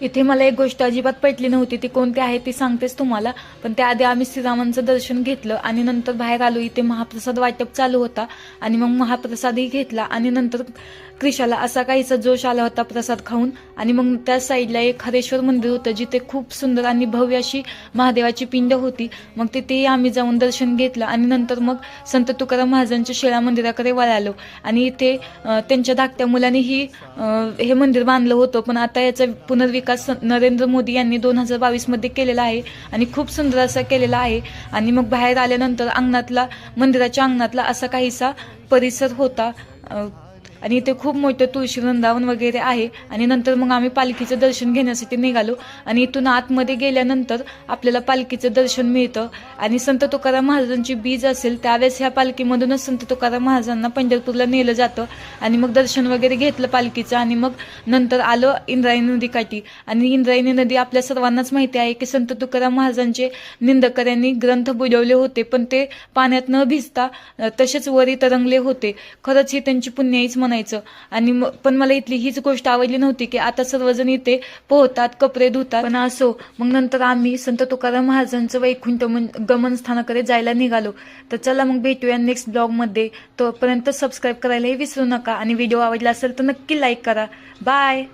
इथे मला एक गोष्ट अजिबात पटली नव्हती, ती कोणती आहे ती सांगतेच तुम्हाला. पण त्याआधी आम्ही श्रीरामांचं दर्शन घेतलं आणि नंतर बाहेर आलो. इथे महाप्रसाद वाटप चालू होता आणि मग महाप्रसादही घेतला आणि नंतर क्रिशाला असा काहीसा जोश आला होता प्रसाद खाऊन. आणि मग त्या साईडला एक हरेश्वर मंदिर होतं, जिथे खूप सुंदर आणि भव्य अशी महादेवाची पिंड होती. मग तिथेही आम्ही जाऊन दर्शन घेतलं आणि नंतर मग संत तुकाराम महाराजांच्या शिळा मंदिराकडे वळालो. आणि इथे त्यांच्या धाकट्या मुलांनी हे मंदिर बांधलं होतं, पण आता याचा पुनर्विकास नरेंद्र मोदी यांनी 2022 मध्ये केलेला आहे आणि खूप सुंदर असा केलेला आहे. आणि मग बाहेर आल्यानंतर मंदिराच्या अंगणातला असा काहीसा परिसर होता. आणि इथे खूप मोठं तुळशी वृंदावन वगैरे आहे. आणि नंतर मग आम्ही पालखीचं दर्शन घेण्यासाठी निघालो आणि इथून आतमध्ये गेल्यानंतर आपल्याला पालखीचं दर्शन मिळतं. आणि संत तुकाराम महाराजांची बीज असेल त्यावेळेस ह्या पालखीमधूनच संत तुकाराम महाराजांना पंढरपूरला नेलं जातं. आणि मग दर्शन वगैरे घेतलं पालखीचं आणि मग नंतर आलं इंद्रायणी नदीकाठी. आणि इंद्रायणी नदी आपल्या सर्वांनाच माहिती आहे की संत तुकाराम महाराजांचे निंदकऱ्यांनी ग्रंथ बुडवले होते, पण ते पाण्यात न भिजता तसेच वरी तरंगले होते. खरंच ही त्यांची पुण्याईच म्हणायचं. आणि पण मला इथली हीच गोष्ट आवडली नव्हती की आता सर्वजण इथे पोहतात, कपडे धुतात. पण असो, मग नंतर आम्ही संत तुकाराम महाराजांचं वैकुंठ गमन स्थानाकडे जायला निघालो. तर चला मग भेटूया नेक्स्ट ब्लॉगमध्ये. तोपर्यंत सबस्क्राईब करायलाही विसरू नका आणि व्हिडिओ आवडला असेल तर नक्की लाईक करा. बाय.